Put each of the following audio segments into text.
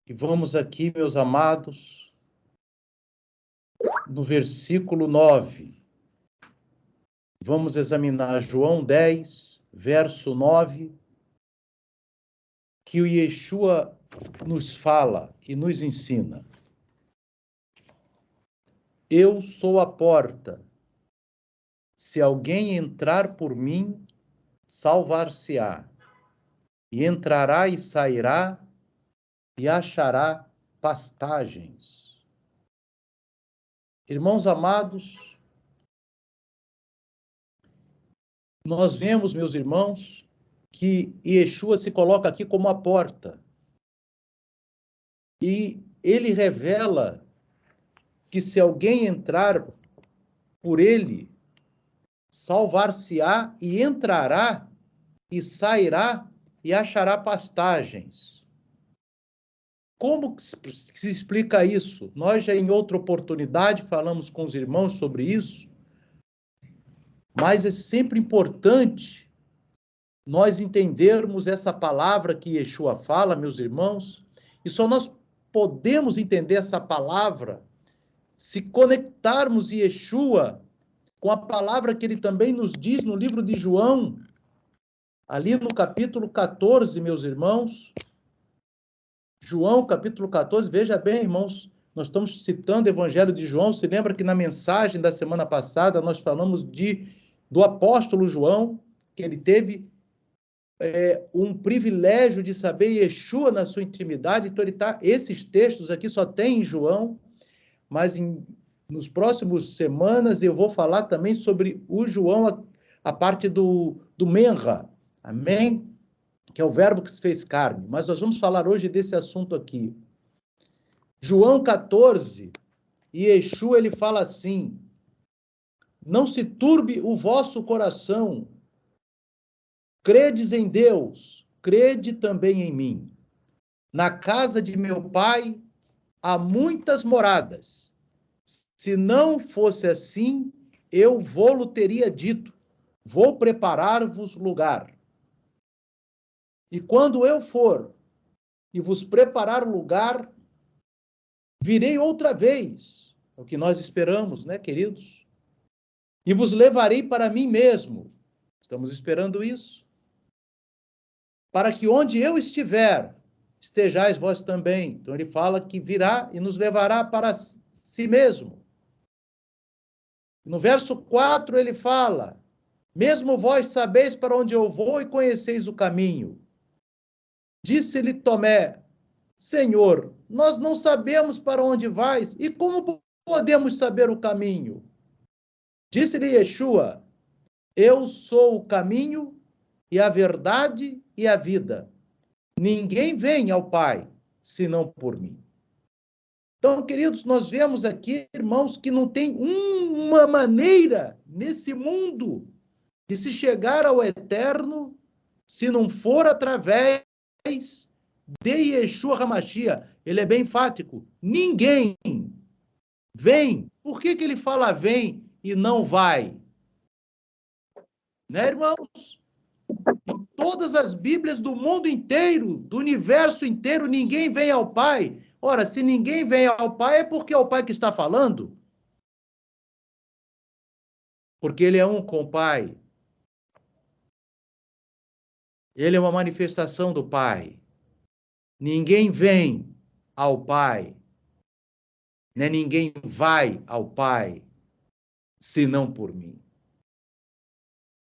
E vamos aqui, meus amados, no versículo 9. Vamos examinar João 10, verso 9, que o Yeshua nos fala e nos ensina. Eu sou a porta. Se alguém entrar por mim, salvar-se-á. E entrará e sairá e achará pastagens. Irmãos amados, nós vemos, meus irmãos, que Yeshua se coloca aqui como a porta. E ele revela que se alguém entrar por ele, salvar-se-á e entrará e sairá e achará pastagens. Como se explica isso? Nós já em outra oportunidade falamos com os irmãos sobre isso, mas é sempre importante nós entendermos essa palavra que Yeshua fala, meus irmãos, e só nós podemos entender essa palavra se conectarmos Yeshua com a palavra que ele também nos diz no livro de João, ali no capítulo 14, meus irmãos. João, capítulo 14, veja bem, irmãos, nós estamos citando o Evangelho de João. Se lembra que na mensagem da semana passada nós falamos do apóstolo João, que ele teve um privilégio de saber Yeshua na sua intimidade. Então, esses textos aqui só tem em João, mas nos próximos semanas eu vou falar também sobre o João, a parte do Menra, amém? Que é o verbo que se fez carne, mas nós vamos falar hoje desse assunto aqui. João 14, e Yeshua, ele fala assim: não se turbe o vosso coração, credes em Deus, crede também em mim. Na casa de meu pai há muitas moradas. Se não fosse assim, eu vou-lo teria dito, vou preparar-vos lugar. E quando eu for e vos preparar lugar, virei outra vez, é o que nós esperamos, né, queridos? E vos levarei para mim mesmo. Estamos esperando isso. Para que onde eu estiver, estejais vós também. Então ele fala que virá e nos levará para si mesmo. No verso 4 ele fala: mesmo vós sabeis para onde eu vou e conheceis o caminho. Disse-lhe Tomé: Senhor, nós não sabemos para onde vais, e como podemos saber o caminho? Disse-lhe Yeshua: eu sou o caminho e a verdade e a vida. Ninguém vem ao Pai, senão por mim. Então, queridos, nós vemos aqui, irmãos, que não tem uma maneira nesse mundo de se chegar ao eterno se não for através de Yeshua HaMashiach. Ele é bem enfático. Ninguém vem. Por que ele fala vem e não vai? Né, irmãos? Em todas as Bíblias do mundo inteiro, do universo inteiro, ninguém vem ao Pai. Ora, se ninguém vem ao Pai, é porque é o Pai que está falando. Porque ele é um com o Pai. Ele é uma manifestação do Pai. Ninguém vem ao Pai, né? Ninguém vai ao Pai, senão por mim.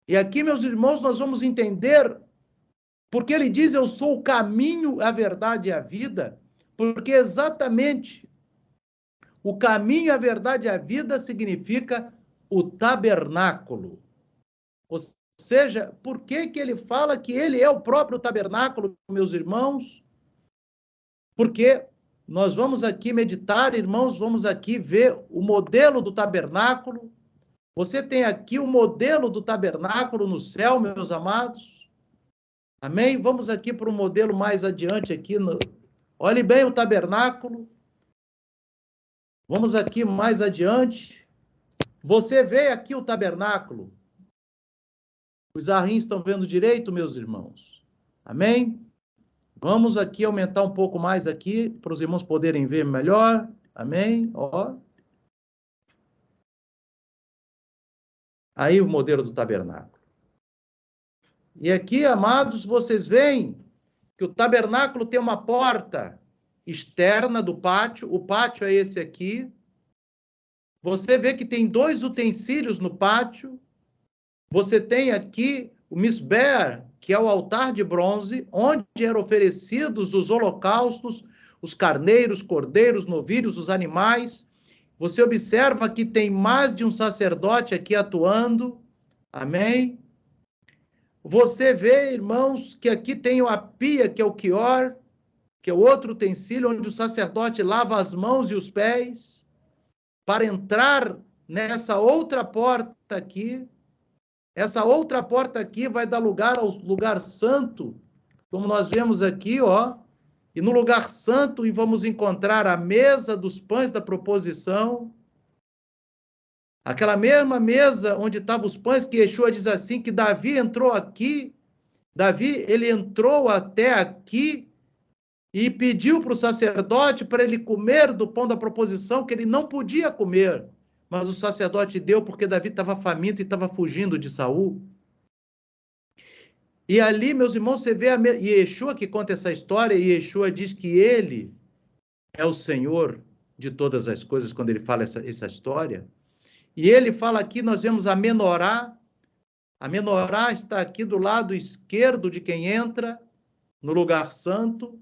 E aqui, meus irmãos, nós vamos entender porque ele diz: eu sou o caminho, a verdade e a vida, porque exatamente o caminho, a verdade e a vida significa o tabernáculo. Ou seja, por que ele fala que ele é o próprio tabernáculo, meus irmãos? Porque nós vamos aqui meditar, irmãos, vamos aqui ver o modelo do tabernáculo. Você tem aqui o modelo do tabernáculo no céu, meus amados. Amém? Vamos aqui para um modelo mais adiante aqui. Olhe bem o tabernáculo. Vamos aqui mais adiante. Você vê aqui o tabernáculo. Os arrinhos estão vendo direito, meus irmãos? Amém? Vamos aqui aumentar um pouco mais aqui, para os irmãos poderem ver melhor. Amém? Ó. Aí o modelo do tabernáculo. E aqui, amados, vocês veem que o tabernáculo tem uma porta externa do pátio. O pátio é esse aqui. Você vê que tem 2 utensílios no pátio. Você tem aqui o misber, que é o altar de bronze, onde eram oferecidos os holocaustos, os carneiros, cordeiros, novilhos, os animais. Você observa que tem mais de um sacerdote aqui atuando. Amém? Você vê, irmãos, que aqui tem a pia, que é o quior, que é o outro utensílio onde o sacerdote lava as mãos e os pés, para entrar nessa outra porta aqui. Essa outra porta aqui vai dar lugar ao lugar santo, como nós vemos aqui, ó. E no lugar santo e vamos encontrar a mesa dos pães da proposição. Aquela mesma mesa onde estavam os pães, que Yeshua diz assim, que Davi entrou aqui. Davi, ele entrou até aqui e pediu para o sacerdote para ele comer do pão da proposição, que ele não podia comer. Mas o sacerdote deu porque Davi estava faminto e estava fugindo de Saul. E ali, meus irmãos, você vê Yeshua que conta essa história, e Yeshua diz que ele é o Senhor de todas as coisas, quando ele fala essa história. E ele fala aqui, nós vemos a menorá. A menorá está aqui do lado esquerdo de quem entra no lugar santo.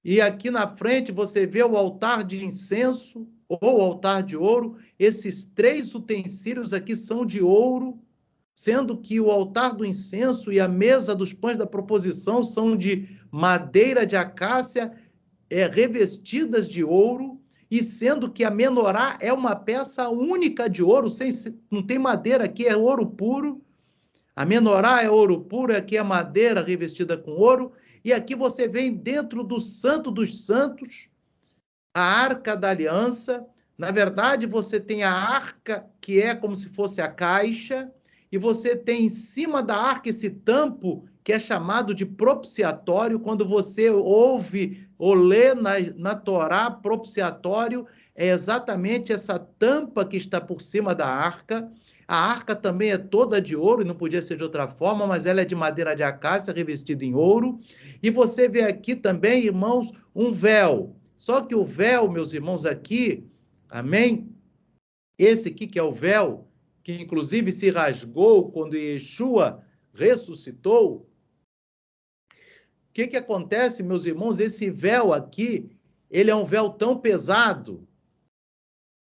E aqui na frente você vê o altar de incenso ou altar de ouro. Esses 3 utensílios aqui são de ouro, sendo que o altar do incenso e a mesa dos pães da proposição são de madeira de acácia, revestidas de ouro, e sendo que a menorá é uma peça única de ouro, não tem madeira aqui, é ouro puro. A menorá é ouro puro, aqui é madeira revestida com ouro, e aqui você vem dentro do Santo dos Santos, a Arca da Aliança. Na verdade, você tem a arca, que é como se fosse a caixa, e você tem em cima da arca esse tampo, que é chamado de propiciatório. Quando você ouve ou lê na Torá, propiciatório, é exatamente essa tampa que está por cima da arca. A arca também é toda de ouro, e não podia ser de outra forma, mas ela é de madeira de acácia, revestida em ouro. E você vê aqui também, irmãos, um véu. Só que o véu, meus irmãos, aqui, amém? Esse aqui que é o véu, que inclusive se rasgou quando Yeshua ressuscitou. O que acontece, meus irmãos? Esse véu aqui, ele é um véu tão pesado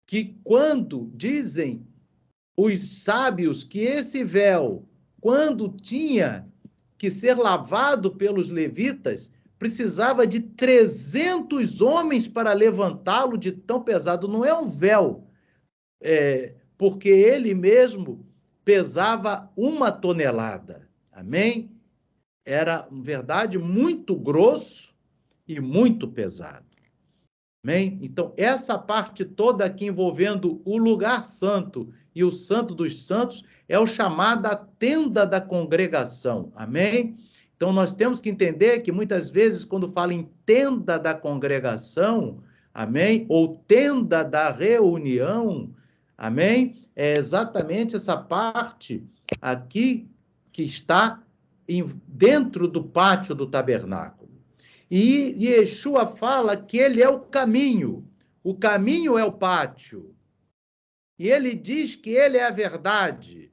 que quando dizem os sábios que esse véu, quando tinha que ser lavado pelos levitas, precisava de 300 homens para levantá-lo de tão pesado. Não é um véu, porque ele mesmo pesava 1 tonelada. Amém? Era, na verdade, muito grosso e muito pesado. Amém? Então, essa parte toda aqui envolvendo o lugar santo e o santo dos santos é o chamado a tenda da congregação. Amém? Então, nós temos que entender que muitas vezes, quando fala em tenda da congregação, amém? Ou tenda da reunião, amém? É exatamente essa parte aqui que está dentro do pátio do tabernáculo. E Yeshua fala que ele é o caminho é o pátio. E ele diz que ele é a verdade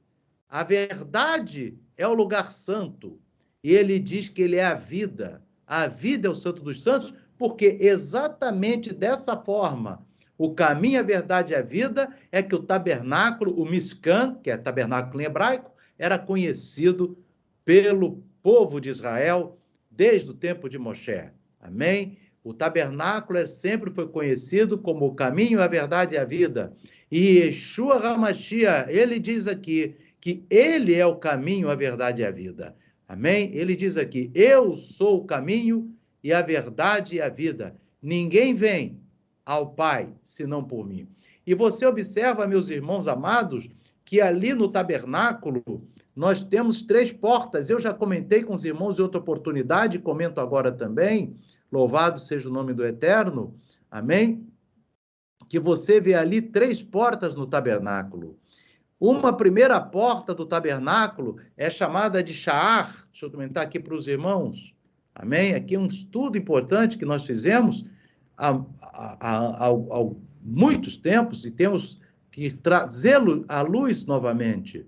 é o lugar santo. E ele diz que ele é a vida é o santo dos santos, porque exatamente dessa forma, o caminho, a verdade e a vida é que o tabernáculo, o Mishkan, que é tabernáculo em hebraico, era conhecido pelo povo de Israel desde o tempo de Moshe. Amém? O tabernáculo sempre foi conhecido como o caminho, a verdade e a vida. E Yeshua HaMashiach, ele diz aqui que ele é o caminho, a verdade e a vida. Amém? Ele diz aqui, eu sou o caminho e a verdade e a vida. Ninguém vem ao Pai senão por mim. E você observa, meus irmãos amados, que ali no tabernáculo nós temos 3 portas. Eu já comentei com os irmãos em outra oportunidade, comento agora também, louvado seja o nome do Eterno, amém? Que você vê ali 3 portas no tabernáculo. Uma primeira porta do tabernáculo é chamada de Shaar, deixa eu comentar aqui para os irmãos, amém? Aqui um estudo importante que nós fizemos há muitos tempos e temos que trazê-lo à luz novamente.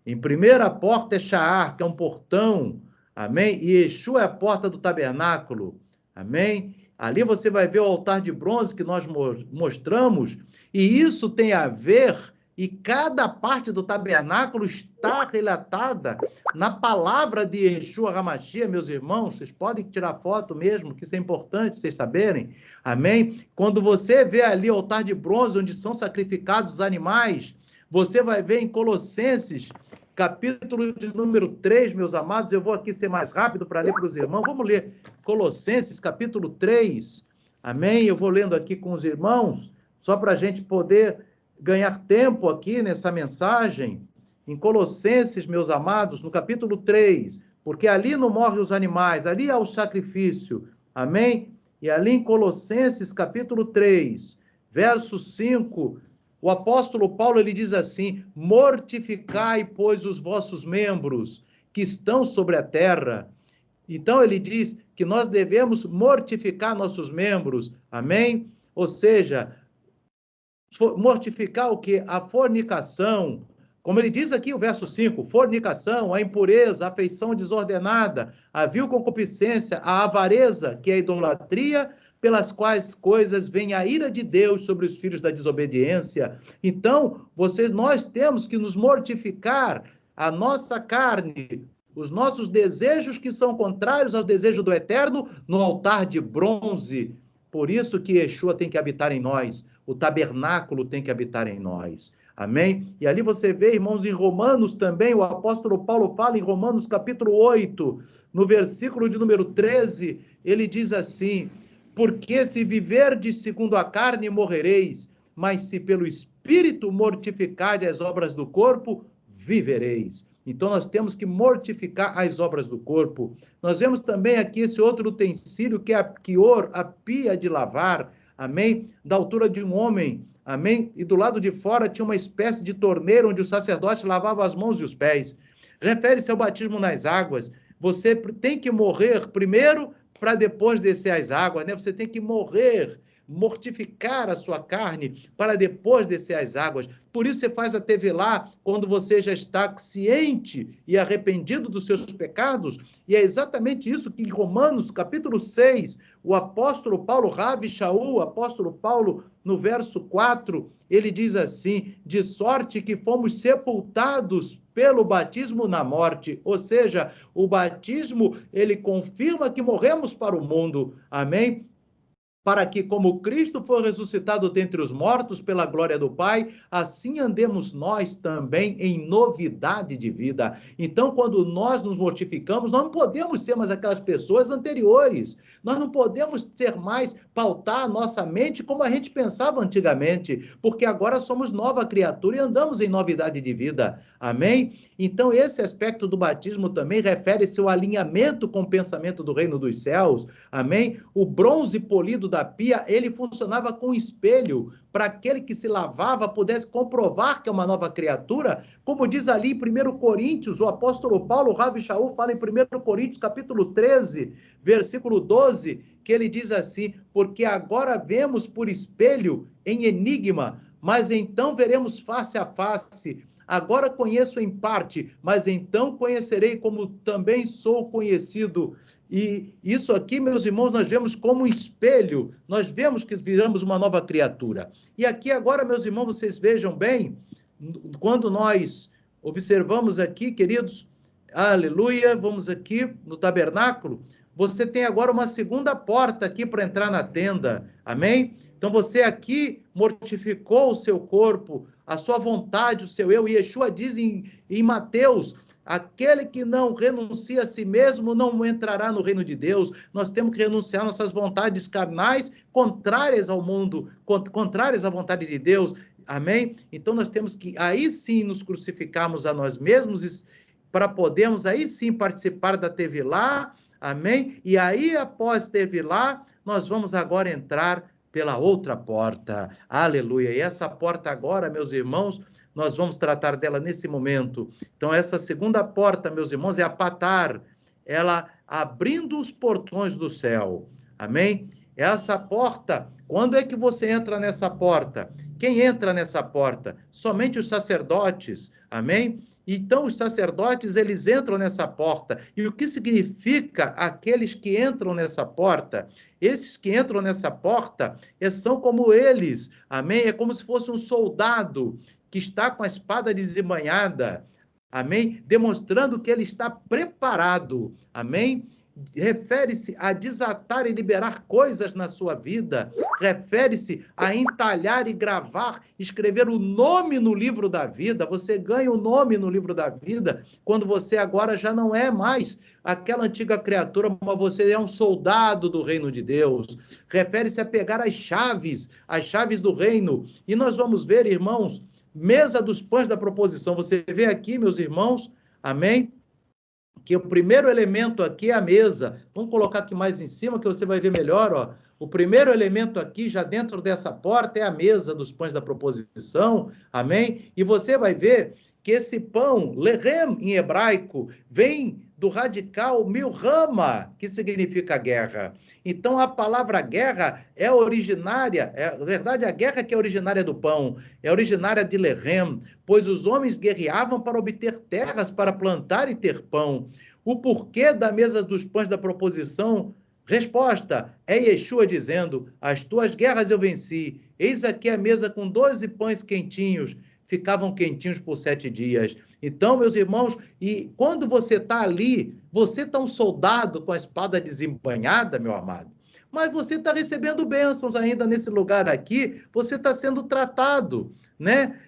Em primeira porta é Shaar, que é um portão, amém? E Yeshua é a porta do tabernáculo, amém? Ali você vai ver o altar de bronze que nós mostramos, e isso tem a ver, e cada parte do tabernáculo está relatada na palavra de Yeshua HaMashiach, meus irmãos. Vocês podem tirar foto mesmo, que isso é importante vocês saberem, amém? Quando você vê ali o altar de bronze, onde são sacrificados os animais, você vai ver em Colossenses, capítulo de número 3, meus amados, eu vou aqui ser mais rápido para ler para os irmãos, vamos ler Colossenses, capítulo 3, amém? Eu vou lendo aqui com os irmãos, só para a gente poder ganhar tempo aqui nessa mensagem, em Colossenses, meus amados, no capítulo 3, porque ali não morrem os animais, ali há o sacrifício, amém? E ali em Colossenses, capítulo 3, verso 5, o apóstolo Paulo, ele diz assim: mortificai, pois, os vossos membros que estão sobre a terra. Então, ele diz que nós devemos mortificar nossos membros, amém? Ou seja, mortificar o quê? A fornicação. Como ele diz aqui, o verso 5, fornicação, a impureza, a afeição desordenada, a vil concupiscência, a avareza, que é a idolatria, pelas quais coisas vem a ira de Deus sobre os filhos da desobediência. Então, nós temos que nos mortificar a nossa carne, os nossos desejos que são contrários aos desejos do Eterno, no altar de bronze. Por isso que Yeshua tem que habitar em nós, o tabernáculo tem que habitar em nós. Amém? E ali você vê, irmãos, em Romanos também, o apóstolo Paulo fala em Romanos capítulo 8, no versículo de número 13, ele diz assim: porque se viverdes segundo a carne, morrereis, mas se pelo Espírito mortificardes as obras do corpo, vivereis. Então, nós temos que mortificar as obras do corpo. Nós vemos também aqui esse outro utensílio, que é a quior, a pia de lavar, amém? Da altura de um homem, amém? E do lado de fora tinha uma espécie de torneira, onde o sacerdote lavava as mãos e os pés. Refere-se ao batismo nas águas. Você tem que morrer primeiro, para depois descer as águas, né? Você tem que morrer, mortificar a sua carne, para depois descer as águas. Por isso você faz a tevilá quando você já está ciente e arrependido dos seus pecados, e é exatamente isso que em Romanos, capítulo 6, o apóstolo Paulo, Rabi Shaul, o apóstolo Paulo, no verso 4, ele diz assim: de sorte que fomos sepultados pelo batismo na morte, ou seja, o batismo, ele confirma que morremos para o mundo, amém? Para que, como Cristo foi ressuscitado dentre os mortos pela glória do Pai, assim andemos nós também em novidade de vida. Então, quando nós nos mortificamos, nós não podemos ser mais aquelas pessoas anteriores. Nós não podemos ser mais, pautar a nossa mente como a gente pensava antigamente, porque agora somos nova criatura e andamos em novidade de vida. Amém? Então, esse aspecto do batismo também refere-se ao alinhamento com o pensamento do reino dos céus. Amém? O bronze polido da pia, ele funcionava com espelho, para aquele que se lavava pudesse comprovar que é uma nova criatura, como diz ali em 1 Coríntios, o apóstolo Paulo, Rabi Shaul, fala em 1 Coríntios, capítulo 13, versículo 12, que ele diz assim: porque agora vemos por espelho em enigma, mas então veremos face a face. Agora conheço em parte, mas então conhecerei como também sou conhecido. E isso aqui, meus irmãos, nós vemos como um espelho, nós vemos que viramos uma nova criatura. E aqui agora, meus irmãos, vocês vejam bem, quando nós observamos aqui, queridos, aleluia, vamos aqui no tabernáculo, você tem agora uma segunda porta aqui para entrar na tenda, amém? Então você aqui mortificou o seu corpo, a sua vontade, o seu eu, e Yeshua diz em Mateus: aquele que não renuncia a si mesmo não entrará no reino de Deus. Nós temos que renunciar nossas vontades carnais, contrárias ao mundo, contrárias à vontade de Deus. Amém? Então nós temos que, aí sim, nos crucificarmos a nós mesmos para podermos aí sim participar da Tevilá, amém? E aí, após Tevilá, nós vamos agora entrar pela outra porta, aleluia. E essa porta agora, meus irmãos, nós vamos tratar dela nesse momento. Então, essa segunda porta, meus irmãos, é a Patar, ela abrindo os portões do céu, amém? Essa porta, quando é que você entra nessa porta? Quem entra nessa porta? Somente os sacerdotes, amém? Então, os sacerdotes, eles entram nessa porta. E o que significa aqueles que entram nessa porta? Esses que entram nessa porta são como eles, amém? É como se fosse um soldado que está com a espada desembainhada, amém? Demonstrando que ele está preparado, amém? Refere-se a desatar e liberar coisas na sua vida, refere-se a entalhar e gravar, escrever o nome no livro da vida. Você ganha o nome no livro da vida quando você agora já não é mais aquela antiga criatura, mas você é um soldado do reino de Deus. Refere-se a pegar as chaves do reino. E nós vamos ver, irmãos, mesa dos pães da proposição. Você vê aqui, meus irmãos, amém? Que o primeiro elemento aqui é a mesa. Vamos colocar aqui mais em cima que você vai ver melhor, ó. O primeiro elemento aqui, já dentro dessa porta, é a mesa dos pães da proposição, amém? E você vai ver que esse pão, lehem em hebraico, vem do radical milhama, que significa guerra. Então, a palavra guerra é originária, na verdade, a guerra que é originária do pão, é originária de lehem, pois os homens guerreavam para obter terras, para plantar e ter pão. O porquê da mesa dos pães da proposição? Resposta, é Yeshua dizendo, as tuas guerras eu venci, eis aqui a mesa com 12 pães quentinhos, ficavam quentinhos por 7 dias. Então, meus irmãos, e quando você está ali, você está um soldado com a espada desembainhada, meu amado, mas você está recebendo bênçãos ainda nesse lugar aqui, você está sendo tratado, né?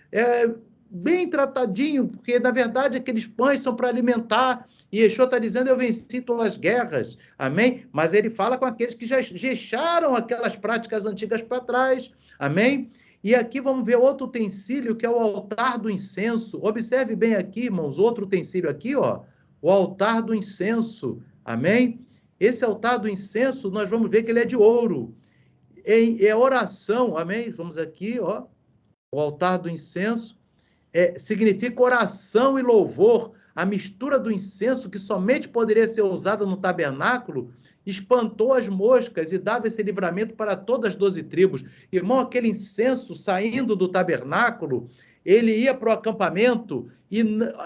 Bem tratadinho, porque, na verdade, aqueles pães são para alimentar. E Yeshua está dizendo, eu venci tuas guerras, amém? Mas ele fala com aqueles que já deixaram aquelas práticas antigas para trás, amém? E aqui vamos ver outro utensílio, que é o altar do incenso. Observe bem aqui, irmãos, outro utensílio aqui, ó, o altar do incenso, amém? Esse altar do incenso, nós vamos ver que ele é de ouro. É oração, amém? Vamos aqui, ó, o altar do incenso. Significa oração e louvor. A mistura do incenso, que somente poderia ser usada no tabernáculo, espantou as moscas e dava esse livramento para todas as 12 tribos. Irmão, aquele incenso saindo do tabernáculo, ele ia para o acampamento e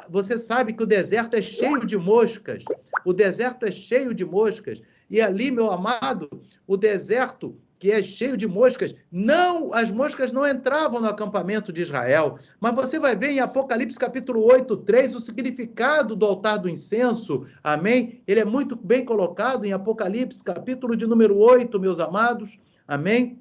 você sabe que o deserto é cheio de moscas. O deserto é cheio de moscas. E ali, meu amado, o deserto que é cheio de moscas, as moscas não entravam no acampamento de Israel. Mas você vai ver em Apocalipse capítulo 8, 3, o significado do altar do incenso, amém? Ele é muito bem colocado em Apocalipse capítulo de número 8, meus amados, amém?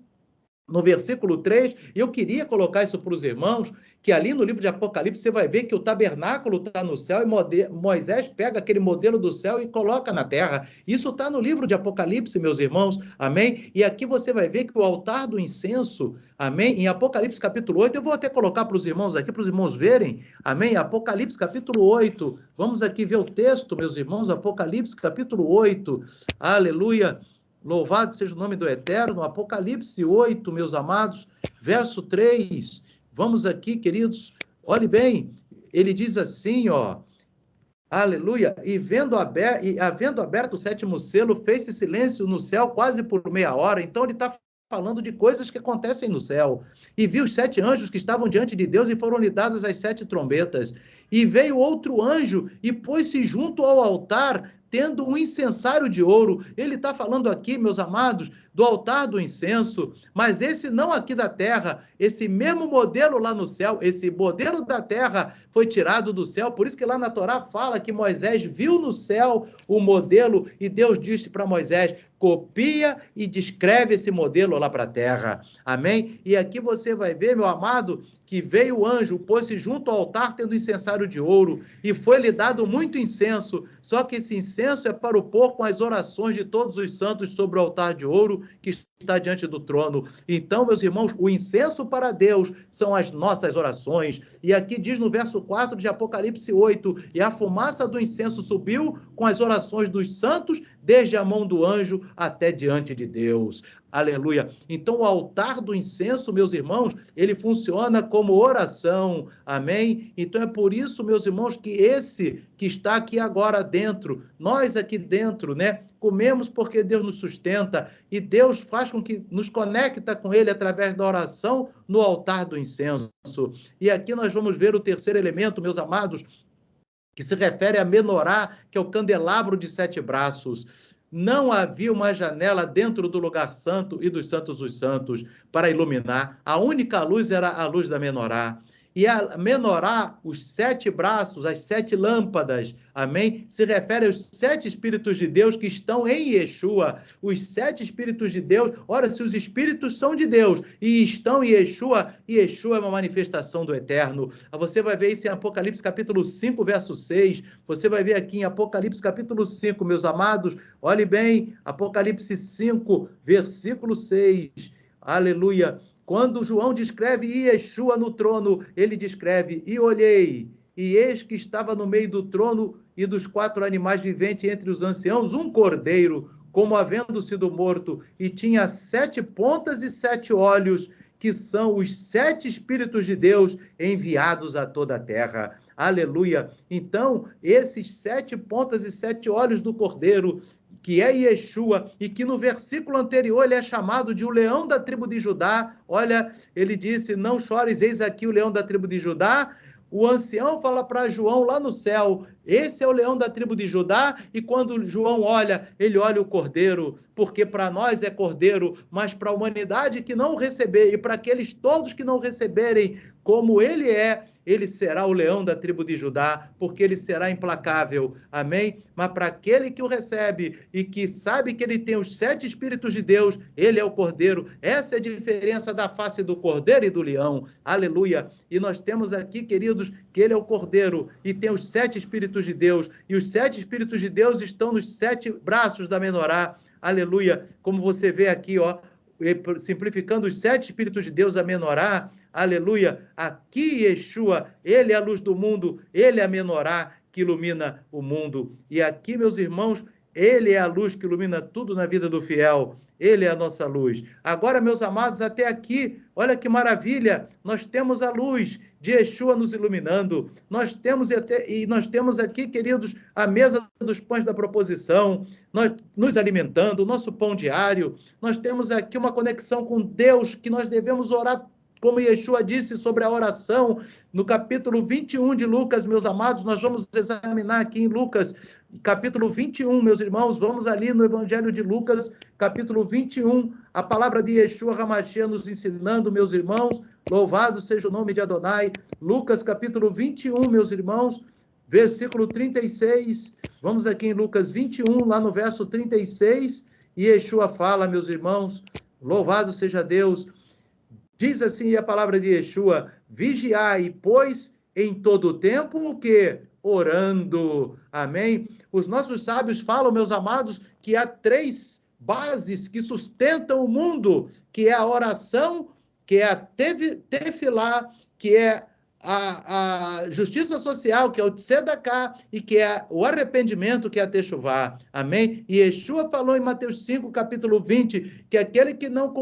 No versículo 3, eu queria colocar isso para os irmãos, que ali no livro de Apocalipse você vai ver que o tabernáculo está no céu e Moisés pega aquele modelo do céu e coloca na terra. Isso está no livro de Apocalipse, meus irmãos, amém? E aqui você vai ver que o altar do incenso, amém? Em Apocalipse capítulo 8, eu vou até colocar para os irmãos aqui, para os irmãos verem, amém? Apocalipse capítulo 8, vamos aqui ver o texto, meus irmãos, Apocalipse capítulo 8, aleluia. Louvado seja o nome do Eterno, Apocalipse 8, meus amados, verso 3. Vamos aqui, queridos, olhe bem, ele diz assim, ó, aleluia, e havendo aberto o 7º selo, fez-se silêncio no céu quase por meia hora. Então ele está falando de coisas que acontecem no céu. E viu os 7 anjos que estavam diante de Deus e foram-lhe dadas as 7 trombetas. E veio outro anjo e pôs-se junto ao altar, tendo um incensário de ouro. Ele está falando aqui, meus amados, do altar do incenso, mas esse não aqui da terra, esse mesmo modelo lá no céu, esse modelo da terra foi tirado do céu, por isso que lá na Torá fala que Moisés viu no céu o modelo e Deus disse para Moisés, copia e descreve esse modelo lá para a terra. Amém? E aqui você vai ver, meu amado, que veio o anjo, pôs-se junto ao altar tendo incensário de ouro, e foi-lhe dado muito incenso, só que esse incenso é para o pôr com as orações de todos os santos sobre o altar de ouro que está diante do trono. Então, meus irmãos, o incenso para Deus são as nossas orações. E aqui diz no verso 4 de Apocalipse 8, e a fumaça do incenso subiu com as orações dos santos, desde a mão do anjo até diante de Deus. Aleluia. Então, o altar do incenso, meus irmãos, ele funciona como oração. Amém? Então, é por isso, meus irmãos, que esse que está aqui agora dentro, nós aqui dentro, né? Comemos porque Deus nos sustenta e Deus faz com que nos conecta com Ele através da oração no altar do incenso. E aqui nós vamos ver o terceiro elemento, meus amados, que se refere a menorá, que é o candelabro de 7 braços. Não havia uma janela dentro do lugar santo e dos santos dos santos para iluminar. A única luz era a luz da menorá. E a menorá, os 7 braços, as 7 lâmpadas, amém? Se refere aos 7 Espíritos de Deus que estão em Yeshua. Os 7 Espíritos de Deus, ora, se os Espíritos são de Deus e estão em Yeshua, Yeshua é uma manifestação do Eterno. Você vai ver isso em Apocalipse capítulo 5, verso 6. Você vai ver aqui em Apocalipse capítulo 5, meus amados. Olhe bem, Apocalipse 5, versículo 6. Aleluia. Quando João descreve Yeshua no trono, ele descreve, e olhei, e eis que estava no meio do trono e dos 4 animais viventes entre os anciãos, um cordeiro, como havendo sido morto, e tinha 7 pontas e 7 olhos, que são os 7 Espíritos de Deus enviados a toda a terra. Aleluia! Então, esses 7 pontas e 7 olhos do cordeiro, que é Yeshua, e que no versículo anterior ele é chamado de o leão da tribo de Judá. Olha, ele disse, não chores, eis aqui o leão da tribo de Judá. O ancião fala para João lá no céu, esse é o leão da tribo de Judá, e quando João olha, ele olha o cordeiro, porque para nós é cordeiro, mas para a humanidade que não receber, e para aqueles todos que não receberem como ele é, ele será o leão da tribo de Judá, porque ele será implacável, amém? Mas para aquele que o recebe e que sabe que ele tem os 7 Espíritos de Deus, ele é o cordeiro. Essa é a diferença da face do cordeiro e do leão, aleluia. E nós temos aqui, queridos, que ele é o cordeiro e tem os 7 Espíritos de Deus, e os 7 Espíritos de Deus estão nos 7 braços da menorá, aleluia. Como você vê aqui, ó, simplificando os 7 Espíritos de Deus, a menorá, aleluia, aqui Yeshua, ele é a luz do mundo, ele é a menorá que ilumina o mundo, e aqui, meus irmãos, ele é a luz que ilumina tudo na vida do fiel, ele é a nossa luz. Agora, meus amados, até aqui, olha que maravilha, nós temos a luz de Yeshua nos iluminando, nós temos aqui, queridos, a mesa dos pães da proposição, nós nos alimentando, o nosso pão diário, nós temos aqui uma conexão com Deus, que nós devemos orar, como Yeshua disse sobre a oração, no capítulo 21 de Lucas, meus amados, nós vamos examinar aqui em Lucas, capítulo 21, meus irmãos, vamos ali no Evangelho de Lucas, capítulo 21, a palavra de Yeshua HaMashiach nos ensinando, meus irmãos, louvado seja o nome de Adonai, Lucas, capítulo 21, meus irmãos, versículo 36, vamos aqui em Lucas 21, lá no verso 36, e Yeshua fala, meus irmãos, louvado seja Deus. Diz assim a palavra de Yeshua, vigiai, pois, em todo o tempo, o quê? Orando. Amém? Os nossos sábios falam, meus amados, que há 3 bases que sustentam o mundo, que é a oração, que é a tefilá, que é a justiça social, que é o tzedakah, e que é o arrependimento, que é a techuvá. Amém? E Yeshua falou em Mateus 5, capítulo 20, que aquele que não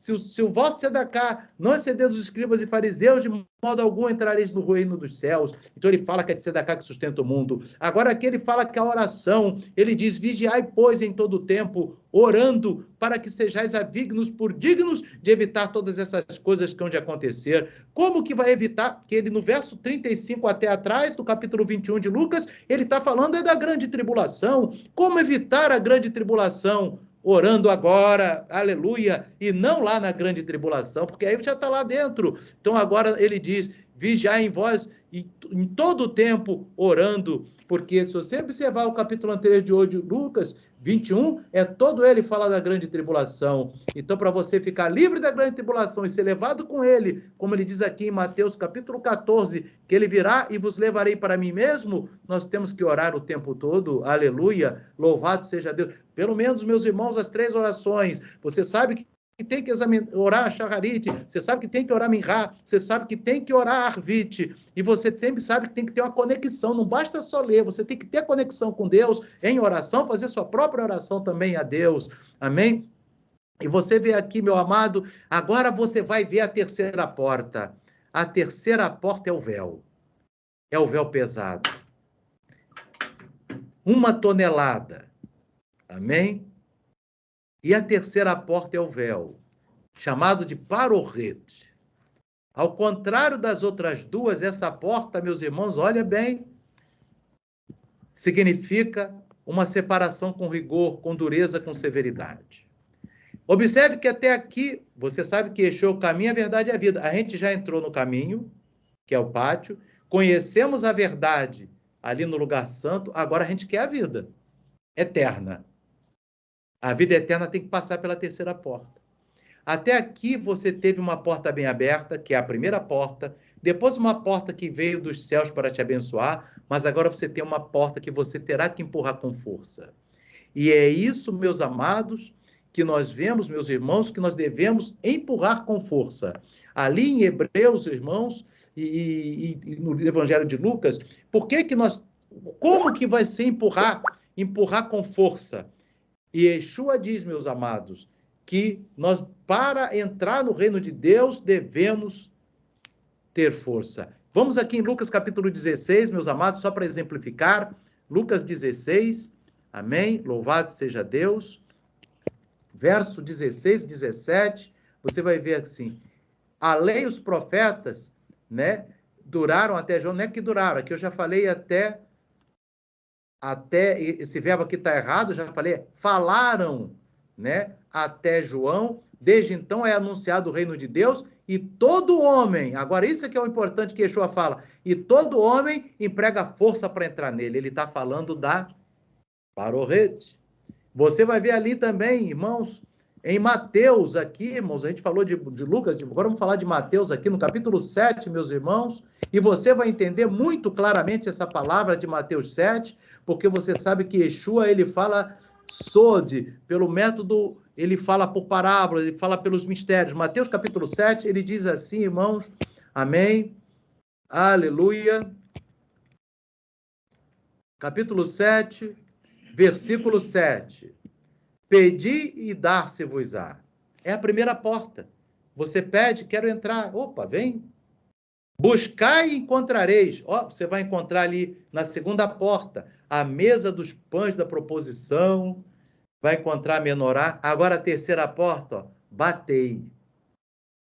se o vosso tzedakah não exceder dos escribas e fariseus, de modo algum entrareis no reino dos céus. Então ele fala que é tzedakah que sustenta o mundo. Agora aqui ele fala que a oração, ele diz, vigiai, pois, em todo o tempo, orando, para que sejais avignos por dignos de evitar todas essas coisas que hão de acontecer. Como que vai evitar? Que ele, no verso 35 até atrás, do capítulo 21 de Lucas, ele está falando da grande tribulação. Como evitar a grande tribulação? Orando agora, aleluia, e não lá na grande tribulação, porque aí já está lá dentro. Então agora ele diz, vigiai em vós, e em todo o tempo orando, porque se você observar o capítulo anterior de hoje, Lucas 21, é todo ele fala da grande tribulação. Então, para você ficar livre da grande tribulação e ser levado com ele, como ele diz aqui em Mateus capítulo 14, que ele virá e vos levarei para mim mesmo, nós temos que orar o tempo todo, aleluia, louvado seja Deus. Pelo menos, meus irmãos, as 3 orações. Você sabe que tem que orar Shacharit, você sabe que tem que orar Minhá, você sabe que tem que orar Arvit, e você sempre sabe que tem que ter uma conexão, não basta só ler, você tem que ter conexão com Deus em oração, fazer sua própria oração também a Deus, amém? E você vê aqui, meu amado, agora você vai ver a terceira porta. A terceira porta é o véu pesado. 1 tonelada, amém? E a terceira porta é o véu, chamado de Paroret. Ao contrário das outras duas, essa porta, meus irmãos, olha bem, significa uma separação com rigor, com dureza, com severidade. Observe que até aqui, você sabe que Yeshua é o caminho, a verdade e a vida. A gente já entrou no caminho, que é o pátio, conhecemos a verdade ali no lugar santo, agora a gente quer a vida eterna. A vida eterna tem que passar pela terceira porta. Até aqui você teve uma porta bem aberta, que é a primeira porta, depois uma porta que veio dos céus para te abençoar, mas agora você tem uma porta que você terá que empurrar com força. E é isso, meus amados, que nós vemos, meus irmãos, que nós devemos empurrar com força. Ali em Hebreus, irmãos, e no Evangelho de Lucas, como que vai ser empurrar? Empurrar com força. E Yeshua diz, meus amados, que nós, para entrar no reino de Deus, devemos ter força. Vamos aqui em Lucas capítulo 16, meus amados, só para exemplificar. Lucas 16, amém? Louvado seja Deus. Verso 16, 17, você vai ver assim, a lei e os profetas, né, duraram até João, não é que duraram, aqui eu já falei até esse verbo aqui está errado, já falei, falaram, né, até João, desde então é anunciado o reino de Deus, e todo homem, agora isso é que é o importante que Yeshua fala, e todo homem emprega força para entrar nele, ele está falando da Paroret. Você vai ver ali também, irmãos, em Mateus aqui, irmãos, a gente falou de Lucas, agora vamos falar de Mateus aqui no capítulo 7, meus irmãos, e você vai entender muito claramente essa palavra de Mateus 7, porque você sabe que Yeshua, ele fala pelo método, ele fala por parábola, ele fala pelos mistérios. Mateus capítulo 7, ele diz assim, irmãos, amém, aleluia, capítulo 7, versículo 7. Pedi e dar-se-vos-á. É a primeira porta. Você pede, quero entrar. Opa, vem. Buscai e encontrareis. Ó, você vai encontrar ali na segunda porta a mesa dos pães da proposição. Vai encontrar a menorá. Agora a terceira porta, ó, batei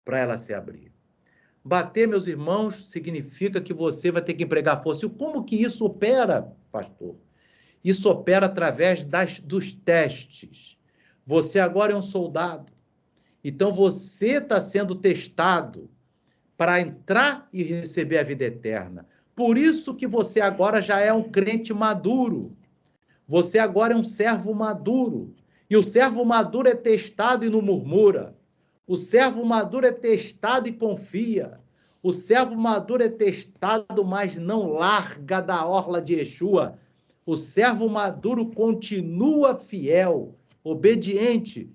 para ela se abrir. Bater, meus irmãos, significa que você vai ter que empregar força. E como que isso opera, pastor? Isso opera através dos testes. Você agora é um soldado. Então, você está sendo testado para entrar e receber a vida eterna. Por isso que você agora já é um crente maduro. Você agora é um servo maduro. E o servo maduro é testado e não murmura. O servo maduro é testado e confia. O servo maduro é testado, mas não larga da orla de Yeshua. O servo maduro continua fiel, obediente,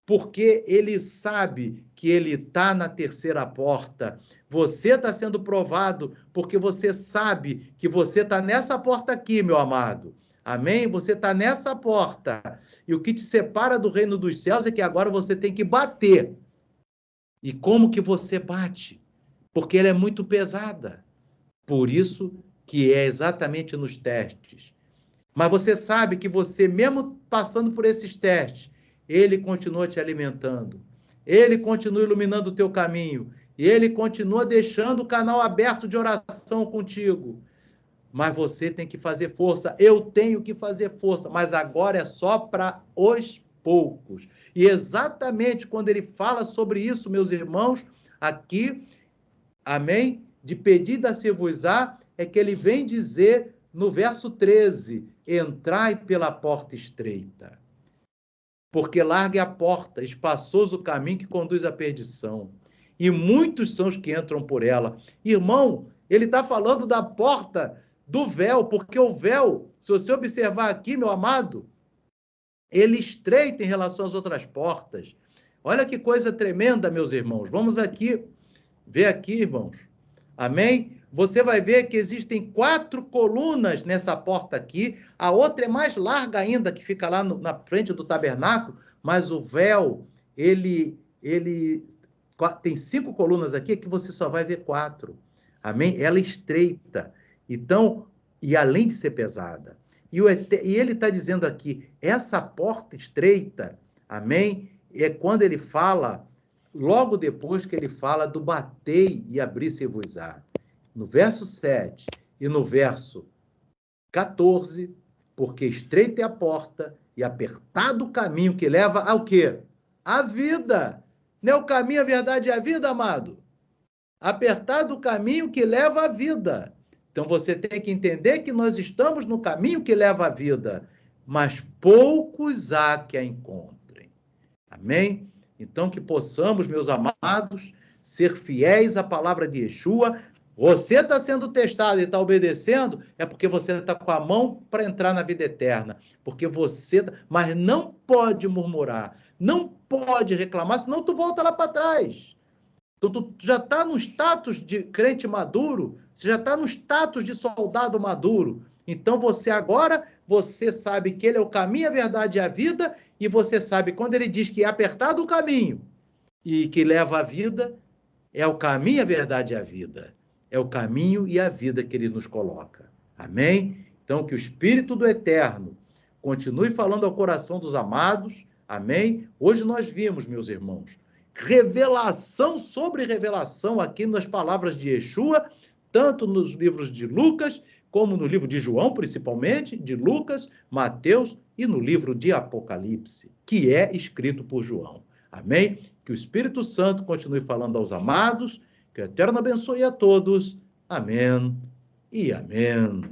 porque ele sabe que ele está na terceira porta. Você está sendo provado porque você sabe que você está nessa porta aqui, meu amado. Amém? Você está nessa porta. E o que te separa do reino dos céus é que agora você tem que bater. E como que você bate? Porque ela é muito pesada. Por isso que é exatamente nos testes. Mas você sabe que você, mesmo passando por esses testes, ele continua te alimentando. Ele continua iluminando o teu caminho. E ele continua deixando o canal aberto de oração contigo. Mas você tem que fazer força. Eu tenho que fazer força. Mas agora é só para os poucos. E exatamente quando ele fala sobre isso, meus irmãos, aqui, amém? de pedir dar-se-vos-á, é que ele vem dizer no verso 13, entrai pela porta estreita. Porque larga é a porta, espaçoso o caminho que conduz à perdição. E muitos são os que entram por ela. Irmão, ele está falando da porta do véu, porque o véu, se você observar aqui, meu amado, ele estreita em relação às outras portas. Olha que coisa tremenda, meus irmãos. Vamos aqui, ver aqui, irmãos. Amém? Você vai ver que existem 4 colunas nessa porta aqui. A outra é mais larga ainda, que fica lá na frente do tabernáculo, mas o véu, ele tem 5 colunas aqui, que você só vai ver 4. Amém? Ela é estreita. Então, e além de ser pesada. E ele está dizendo aqui, essa porta estreita, amém? É quando ele fala, logo depois que ele fala do batei e abrir-se-vos-á. No verso 7 e no verso 14, porque estreita é a porta e apertado o caminho que leva ao quê? A vida. Não é o caminho, a verdade e a vida, amado? Apertado o caminho que leva à vida. Então você tem que entender que nós estamos no caminho que leva à vida, mas poucos há que a encontrem. Amém? Então que possamos, meus amados, ser fiéis à palavra de Yeshua. Você está sendo testado e está obedecendo, é porque você está com a mão para entrar na vida eterna. Porque você... Mas não pode murmurar, não pode reclamar, senão tu volta lá para trás. Então, tu já está no status de crente maduro, você já está no status de soldado maduro. Então, você sabe que ele é o caminho, a verdade e a vida, e você sabe, quando ele diz que é apertado o caminho e que leva à vida, é o caminho, a verdade e a vida. É o caminho e a vida que ele nos coloca. Amém? Então, que o Espírito do Eterno continue falando ao coração dos amados. Amém? Hoje nós vimos, meus irmãos, revelação sobre revelação aqui nas palavras de Yeshua, tanto nos livros de Lucas, como no livro de João, principalmente, de Lucas, Mateus e no livro de Apocalipse, que é escrito por João. Amém? Que o Espírito Santo continue falando aos amados, que o Eterno abençoe a todos. Amém e amém.